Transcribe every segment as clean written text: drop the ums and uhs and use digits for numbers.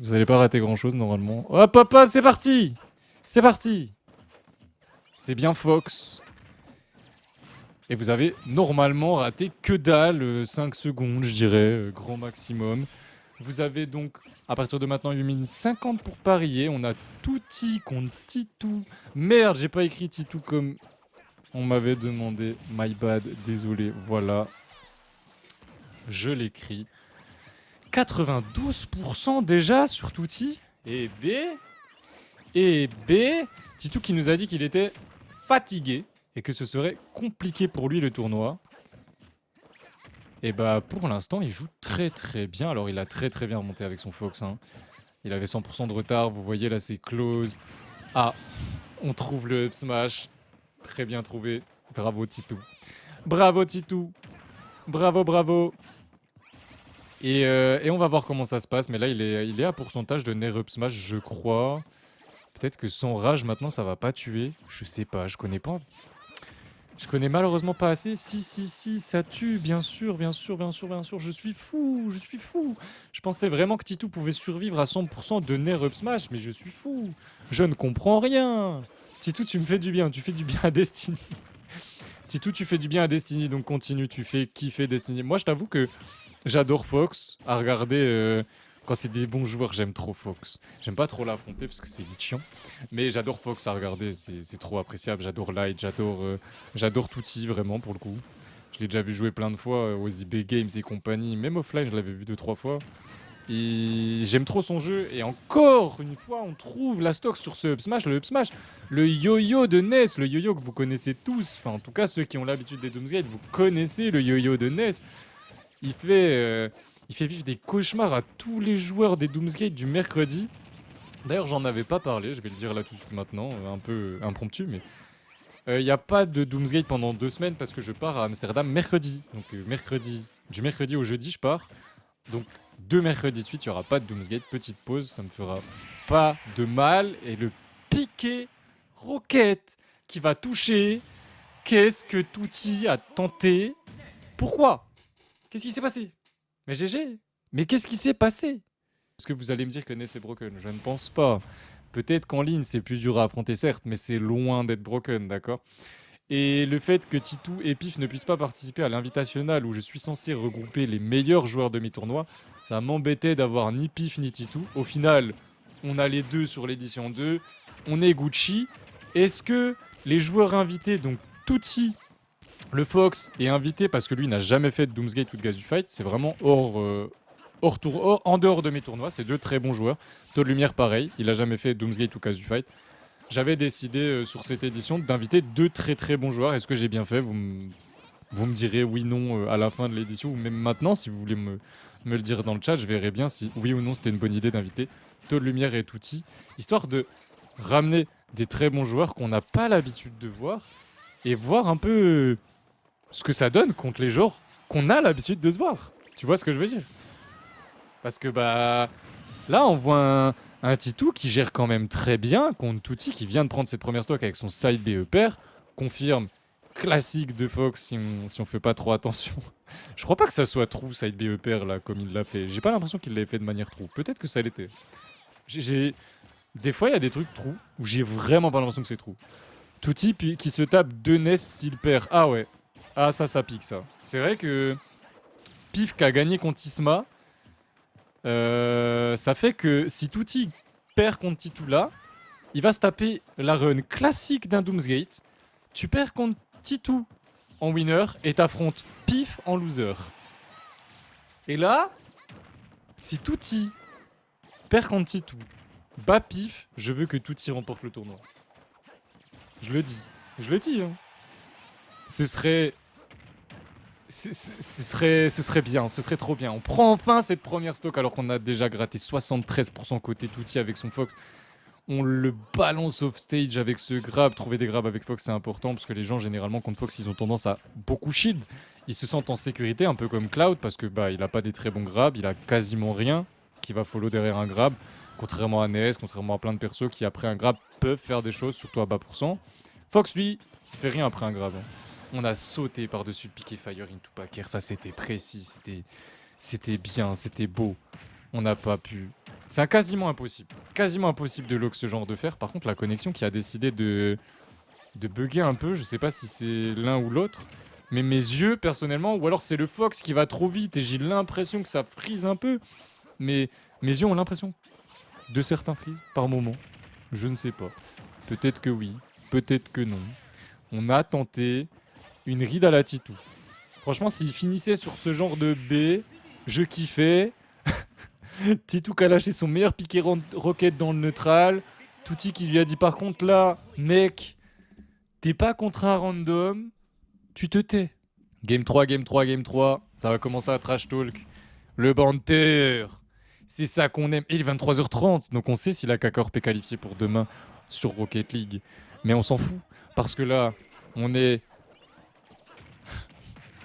Vous allez pas rater grand chose normalement. Hop hop hop, c'est parti. C'est parti. C'est bien Fox. Et vous avez normalement raté que dalle, 5 secondes je dirais, grand maximum. Vous avez donc à partir de maintenant 8 minutes 50 pour parier. On a Touti contre Titou. Merde, j'ai pas écrit Titou comme on m'avait demandé. My bad, désolé, voilà. Je l'écris. 92% déjà sur Touti. Et B. Titou qui nous a dit qu'il était fatigué et que ce serait compliqué pour lui le tournoi. Et bah pour l'instant il joue très très bien. Alors il a très très bien remonté avec son Fox. Hein. Il avait 100% de retard. Vous voyez là c'est close. Ah, on trouve le up smash. Très bien trouvé. Bravo Titou. Bravo Titou. Bravo bravo. Et on va voir comment ça se passe. Mais là, il est à pourcentage de Nair Up Smash, je crois. Peut-être que sans rage, maintenant, ça va pas tuer. Je sais pas, je connais pas. Je connais malheureusement pas assez. Si, ça tue, bien sûr, bien sûr, bien sûr, bien sûr. Je suis fou, je suis fou. Je pensais vraiment que Titou pouvait survivre à 100% de Nair Up Smash, mais je suis fou. Je ne comprends rien. Titou, tu me fais du bien, tu fais du bien à Destiny. Titou, tu fais du bien à Destiny, donc continue, tu fais kiffer Destiny. Moi, je t'avoue que j'adore Fox à regarder quand c'est des bons joueurs. J'aime trop Fox. J'aime pas trop l'affronter parce que c'est vite chiant. Mais j'adore Fox à regarder. C'est trop appréciable. J'adore Light. J'adore Touti vraiment pour le coup. Je l'ai déjà vu jouer plein de fois aux IB Games et compagnie. Même offline, je l'avais vu 2-3 fois. Et j'aime trop son jeu. Et encore une fois, on trouve la stock sur ce up smash. Le up smash, le yo-yo de Ness. Le yo-yo que vous connaissez tous. Enfin, en tout cas, ceux qui ont l'habitude des Doomsgate, vous connaissez le yo-yo de Ness. Il fait vivre des cauchemars à tous les joueurs des Doomsgate du mercredi. D'ailleurs, j'en avais pas parlé, je vais le dire là tout de suite maintenant, un peu impromptu, mais il n'y a pas de Doomsgate pendant 2 semaines parce que je pars à Amsterdam mercredi. Donc du mercredi au jeudi, je pars. Donc 2 mercredis de suite, il n'y aura pas de Doomsgate. Petite pause, ça me fera pas de mal. Et le piqué roquette qui va toucher. Qu'est-ce que Touti a tenté? Pourquoi? Qu'est-ce qui s'est passé? Mais GG. Mais qu'est-ce qui s'est passé? Est-ce que vous allez me dire que Ness est broken? Je ne pense pas. Peut-être qu'en ligne, c'est plus dur à affronter, certes, mais c'est loin d'être broken, d'accord? Et le fait que Titou et Pif ne puissent pas participer à l'invitational où je suis censé regrouper les meilleurs joueurs de mes tournois, ça m'embêtait d'avoir ni Pif ni Titou. Au final, on a les deux sur l'édition 2. On est Gucci. Est-ce que les joueurs invités, donc Tutti, le Fox, est invité parce que lui n'a jamais fait de Doomsgate ou de Gazu Fight? C'est vraiment en dehors de mes tournois. C'est deux très bons joueurs. Taux de Lumière, pareil. Il a jamais fait Doomsgate ou Gazu Fight. J'avais décidé sur cette édition d'inviter deux très très bons joueurs. Est-ce que j'ai bien fait? Vous me direz oui, non à la fin de l'édition ou même maintenant si vous voulez me le dire dans le chat. Je verrai bien si oui ou non c'était une bonne idée d'inviter Taux de Lumière et Touti. Histoire de ramener des très bons joueurs qu'on n'a pas l'habitude de voir et voir un peu ce que ça donne contre les joueurs qu'on a l'habitude de se voir. Tu vois ce que je veux dire? Parce que bah là on voit un Titou qui gère quand même très bien contre Touti qui vient de prendre cette première stock avec son side BE pair. Confirme classique de Fox si on fait pas trop attention. Je crois pas que ça soit true side BE pair là comme il l'a fait. J'ai pas l'impression qu'il l'avait fait de manière true. Peut-être que ça l'était. Des fois il y a des trucs true où j'ai vraiment pas l'impression que c'est true. Touti qui se tape 2 Ness s'il perd. Ah ouais. Ah ça pique ça. C'est vrai que Pif qui a gagné contre Isma, ça fait que si Touti perd contre Titou là, il va se taper la run classique d'un Doomsgate. Tu perds contre Titou en winner et t'affrontes Pif en loser. Et là, si Touti perd contre Titou, bat Pif, je veux que Touti remporte le tournoi. Je le dis. Je le dis. Hein. Ce serait ce serait bien, ce serait trop bien. On prend enfin cette première stock alors qu'on a déjà gratté 73% côté Touti avec son Fox. On le balance off stage avec ce grab. Trouver des grabs avec Fox, c'est important parce que les gens, généralement, contre Fox, ils ont tendance à beaucoup shield. Ils se sentent en sécurité, un peu comme Cloud, parce que bah, il a pas des très bons grabs, il a quasiment rien qui va follow derrière un grab. Contrairement à Nes, contrairement à plein de persos qui, après un grab, peuvent faire des choses, surtout à bas pourcent. Fox, lui, il fait rien après un grab. Hein. On a sauté par-dessus le piqué Fire into Packer, ça c'était précis, c'était bien, c'était beau. On n'a pas pu. C'est quasiment impossible. Quasiment impossible de lock ce genre de fer. Par contre, la connexion qui a décidé de bugger un peu, je sais pas si c'est l'un ou l'autre. Mais mes yeux, personnellement, ou alors c'est le Fox qui va trop vite et j'ai l'impression que ça freeze un peu. Mais mes yeux ont l'impression de certains freeze par moment. Je ne sais pas. Peut-être que oui, peut-être que non. On a tenté une ride à la Titou. Franchement, s'il finissait sur ce genre de B, je kiffais. Titou qui a lâché son meilleur piqué rocket dans le neutral. Touti qui lui a dit par contre là, mec, t'es pas contre un random, tu te tais. Game 3, game 3, game 3. Ça va commencer à trash talk. Le banter. C'est ça qu'on aime. Et il est 23h30, donc on sait si la K-Corp est qualifiée pour demain sur Rocket League. Mais on s'en fout, parce que là, on est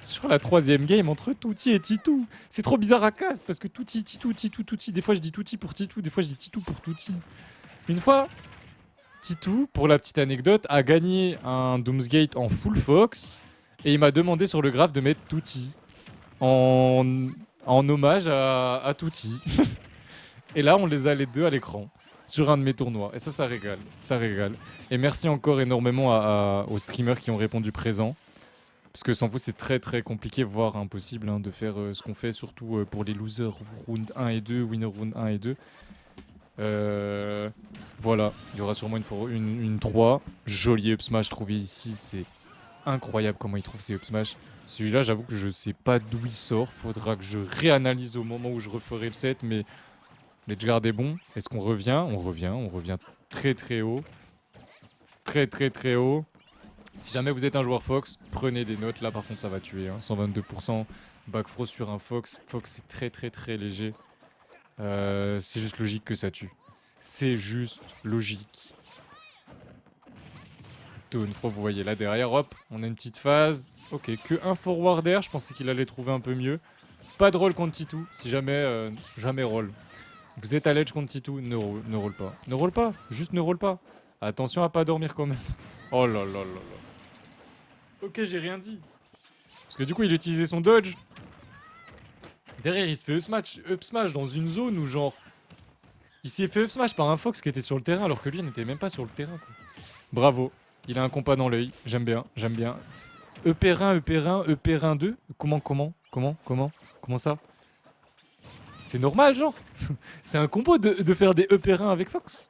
sur la 3ème game entre Touti et Titou. C'est trop bizarre à cast, parce que Touti, Titou, Titou, Touti. Des fois je dis Touti pour Titou, des fois je dis Titou pour Touti. Une fois, Titou, pour la petite anecdote, a gagné un Doomsgate en full Fox, et il m'a demandé sur le graphe de mettre Touti. En hommage à Touti. Et là, on les a les deux à l'écran sur un de mes tournois. Et ça régale. Ça régale. Et merci encore énormément aux streamers qui ont répondu présent. Parce que sans vous, c'est très très compliqué, voire impossible de faire ce qu'on fait, surtout pour les losers round 1 et 2, winner round 1 et 2. Voilà, il y aura sûrement une 3. Joli up smash trouvé ici. C'est incroyable comment il trouve ses up smash. Celui-là, j'avoue que je sais pas d'où il sort. Faudra que je réanalyse au moment où je referai le set. Mais l'edgeguard est bon. Est-ce qu'on revient ? On revient très très haut. Très très très haut. Si jamais vous êtes un joueur Fox, prenez des notes. Là par contre ça va tuer. 122% backfrow sur un Fox. Fox c'est très très très léger. C'est juste logique que ça tue. C'est juste logique. Toonfro, vous voyez là derrière, hop, on a une petite phase. Ok, que un forward air, je pensais qu'il allait trouver un peu mieux. Pas de roll contre Titou, si jamais, jamais roll. Vous êtes à l'edge contre Titou, ne roll pas. Ne roll pas, juste ne roll pas. Attention à pas dormir quand même. Oh là là là là. Ok, j'ai rien dit. Parce que du coup, il utilisait son dodge. Derrière, il se fait up smash dans une zone où genre... Il s'est fait up smash par un Fox qui était sur le terrain alors que lui, il n'était même pas sur le terrain, quoi. Bravo. Il a un compas dans l'œil. J'aime bien, j'aime bien. EP1, EP1, EP1 2. Comment ça? C'est normal, genre. C'est un combo de faire des EP1 avec Fox.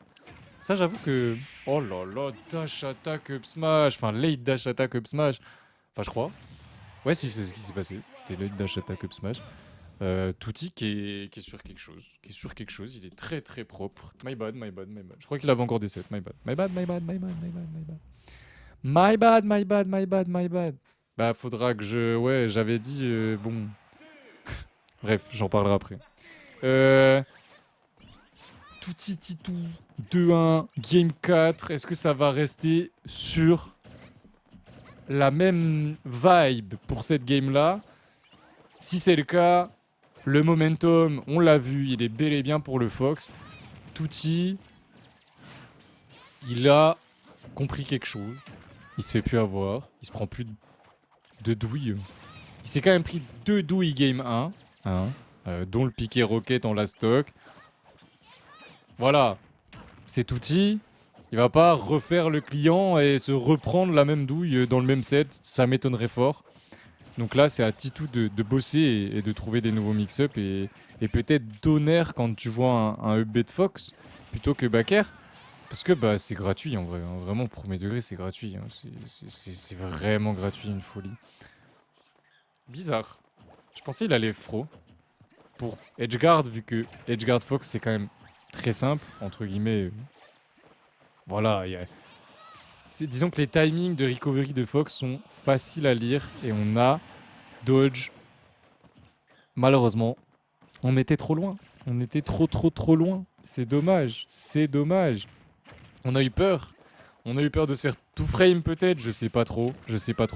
Ça, j'avoue que... Oh là là, dash attack up smash. Enfin, late dash attack up smash. Enfin, je crois. Ouais, si, c'est ce qui s'est passé. C'était late dash attack up smash. Touti qui est sur quelque chose. Qui est sur quelque chose. Il est très très propre. My bad. Je crois qu'il avait encore des sets. My bad. My bad. Bah, faudra que je... Ouais, j'avais dit... bon... Bref, j'en parlerai après. Touti Titou. 2-1. Game 4. Est-ce que ça va rester sur la même vibe pour cette game-là? Si c'est le cas, le momentum, on l'a vu, il est bel et bien pour le Fox. Touti, il a compris quelque chose. Il se fait plus avoir. Il se prend plus de douilles. Il s'est quand même pris 2 douilles game 1. Dont le piqué rocket en last stock. Voilà. C'est Touti. Il va pas refaire le client et se reprendre la même douille dans le même set. Ça m'étonnerait fort. Donc là, c'est à Titou de bosser et de trouver des nouveaux mix-up. Et peut-être d'honneur quand tu vois un upbeat de Fox plutôt que Baker. Parce que bah, c'est gratuit en vrai. Vraiment, premier degré, c'est gratuit. C'est vraiment gratuit, une folie. Bizarre. Je pensais qu'il allait fro. Pour Edgeguard, vu que Edgeguard Fox, c'est quand même très simple, entre guillemets. Voilà, disons que les timings de recovery de Fox sont faciles à lire. Et on a dodge. Malheureusement, on était trop loin. On était trop loin. C'est dommage. On a eu peur. On a eu peur de se faire tout frame peut-être. Je sais pas trop.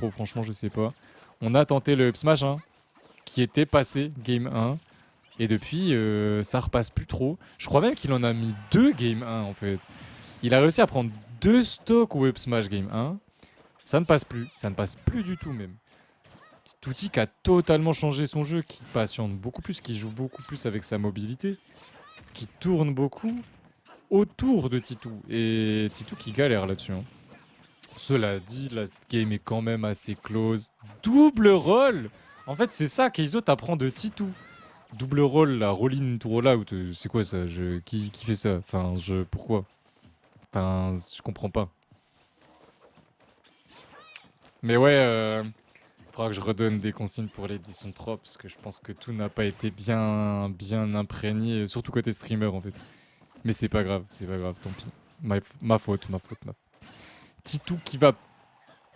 Franchement, je sais pas. On a tenté le up smash qui était passé game 1. Et depuis, ça repasse plus trop. Je crois même qu'il en a mis 2 game 1 en fait. Il a réussi à prendre 2 stocks au up smash game 1. Ça ne passe plus. Ça ne passe plus du tout même. Titi qui a totalement changé son jeu, qui patiente beaucoup plus, qui joue beaucoup plus avec sa mobilité, qui tourne beaucoup autour de Titou. Et Titou qui galère là-dessus. Hein. Cela dit, la game est quand même assez close. Double roll. En fait, c'est ça qu'Eizo t'apprend de Titou. Double roll, la roll-in to roll out. C'est quoi ça qui fait ça? Enfin, pourquoi? Enfin, je comprends pas. Mais ouais, faudra que je redonne des consignes pour l'édition 3 parce que je pense que tout n'a pas été bien imprégné, surtout côté streamer en fait. Mais c'est pas grave, tant pis. Ma faute. Titou qui va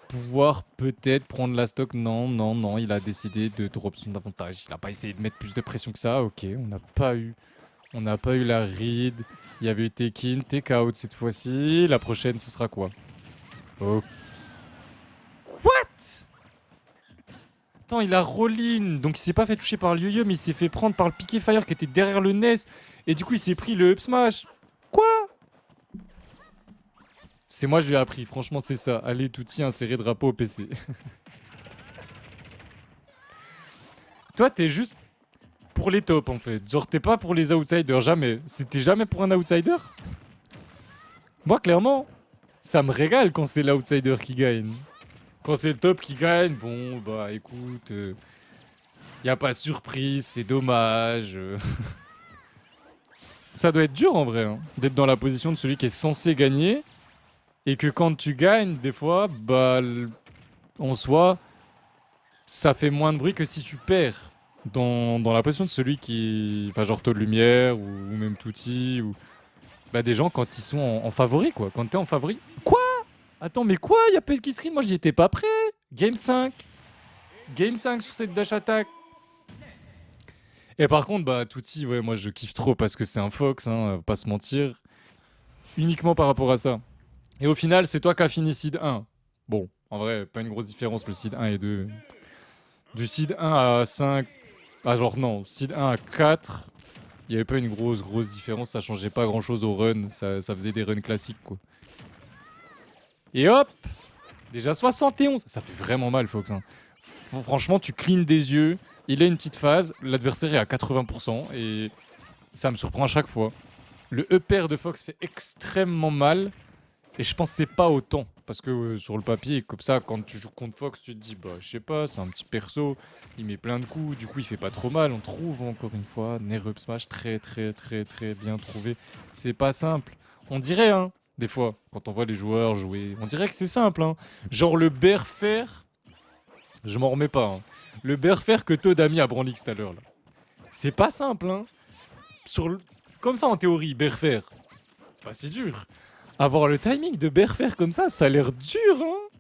pouvoir peut-être prendre la stock. Non, il a décidé de drop son avantage. Il a pas essayé de mettre plus de pression que ça. Ok, on n'a pas eu la read. Il y avait eu Tekin, take out cette fois-ci. La prochaine, ce sera quoi? Oh. What? Attends, il a roll-in. Donc il s'est pas fait toucher par le yo-yo, mais il s'est fait prendre par le piqué fire qui était derrière le Ness. Et du coup, il s'est pris le up smash. Quoi? C'est moi, je lui ai appris. Franchement, c'est ça. Allez, touti, insérer drapeau au PC. Toi, t'es juste pour les tops, en fait. Genre, t'es pas pour les outsiders, jamais. C'était jamais pour un outsider? Moi, clairement, ça me régale quand c'est l'outsider qui gagne. Quand c'est le top qui gagne, bon, bah, écoute... y a pas de surprise, c'est dommage. Ça doit être dur, en vrai, hein, d'être dans la position de celui qui est censé gagner. Et que quand tu gagnes, des fois, bah... En soi, ça fait moins de bruit que si tu perds. Dans la position de celui qui... Enfin, genre Taux de Lumière, ou même Touti, ou... Bah, des gens quand ils sont en favori, quoi. Quand t'es en favori... Quoi? Attends, mais quoi? Y'a pas qui screen? Moi, j'y étais pas prêt. Game 5. Game 5 sur cette dash attack. Et par contre, bah, Touti, ouais, moi, je kiffe trop parce que c'est un Fox, hein, pas se mentir. Uniquement par rapport à ça. Et au final, c'est toi qui as fini seed 1. Bon, en vrai, pas une grosse différence, le seed 1 et 2. Du seed 1 à 5... Ah, genre, non, seed 1 à 4... Il n'y avait pas une grosse différence, ça changeait pas grand chose au run, ça faisait des runs classiques quoi. Et hop, déjà 71, ça fait vraiment mal Fox. Hein. Franchement, tu cleans des yeux, il a une petite phase, l'adversaire est à 80% et ça me surprend à chaque fois. Le E-pair de Fox fait extrêmement mal et je pense que c'est pas autant. Parce que sur le papier, comme ça, quand tu joues contre Fox, tu te dis, bah je sais pas, c'est un petit perso, il met plein de coups, du coup il fait pas trop mal. On trouve encore une fois, Nair up smash très bien trouvé. C'est pas simple. On dirait, hein, des fois, quand on voit les joueurs jouer, on dirait que c'est simple, hein. Genre le bear fair, je m'en remets pas, hein. Le bear fair que Todd a mis à Branlix tout à l'heure, là. C'est pas simple, hein. Comme ça en théorie, bear fair, c'est pas si dur. Avoir le timing de Berfer comme ça a l'air dur, hein.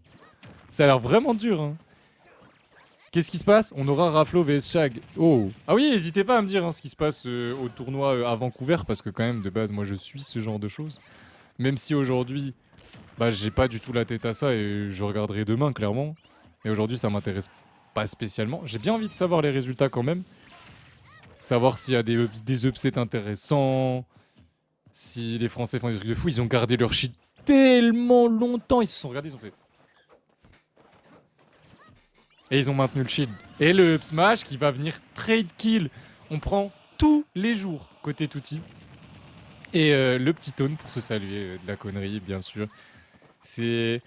Ça a l'air vraiment dur, hein. Qu'est-ce qui se passe? On aura Raflo vs Shag. Oh. Ah oui, n'hésitez pas à me dire hein, ce qui se passe au tournoi à Vancouver, parce que quand même, de base, moi, je suis ce genre de choses. Même si aujourd'hui, bah, j'ai pas du tout la tête à ça et je regarderai demain, clairement. Mais aujourd'hui, ça m'intéresse pas spécialement. J'ai bien envie de savoir les résultats quand même. Savoir s'il y a des upsets intéressants. Si les Français font des trucs de fou, ils ont gardé leur shit tellement longtemps. Ils se sont regardés, ils ont fait. Et ils ont maintenu le shield. Et le up smash qui va venir trade kill. On prend tous les jours côté Touti. Et le petit tone pour se saluer de la connerie, bien sûr. C'est.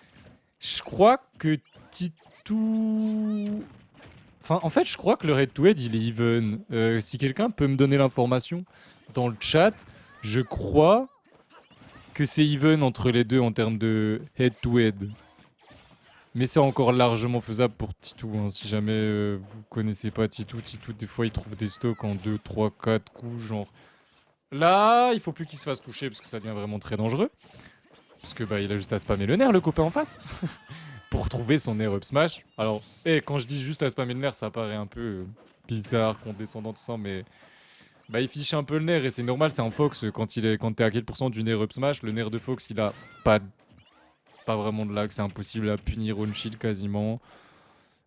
Je crois que Titou. Enfin, en fait, je crois que le head to head il est even. Si quelqu'un peut me donner l'information dans le chat, je crois que c'est even entre les deux en termes de head-to-head. Mais c'est encore largement faisable pour Titou. Hein. Si jamais vous connaissez pas Titou, des fois il trouve des stocks en 2, 3, 4 coups. Genre là, il faut plus qu'il se fasse toucher parce que ça devient vraiment très dangereux. Parce que bah il a juste à spammer le nerf, le copain en face. Pour trouver son nerf up smash. Alors, quand je dis juste à spammer le nerf, ça paraît un peu bizarre, condescendant, tout ça, mais. Bah, il fiche un peu le nerf et c'est normal, c'est un Fox. Quand t'es à quel pourcent du nerf up smash, le nerf de Fox il a pas vraiment de lag, c'est impossible à punir on shield quasiment.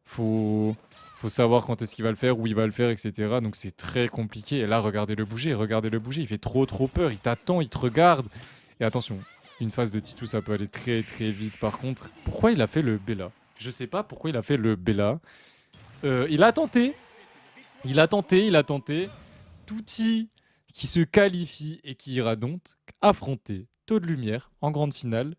Faut savoir quand est-ce qu'il va le faire, où il va le faire, etc. Donc c'est très compliqué. Et là, regardez le bouger, il fait trop peur, il t'attend, il te regarde. Et attention, une phase de Titou ça peut aller très vite par contre. Pourquoi il a fait le Bella? Je sais pas pourquoi il a fait le Bella. Il a tenté. Il a tenté, il a tenté. Touti qui se qualifie et qui ira donc affronter Taux de Lumière en grande finale.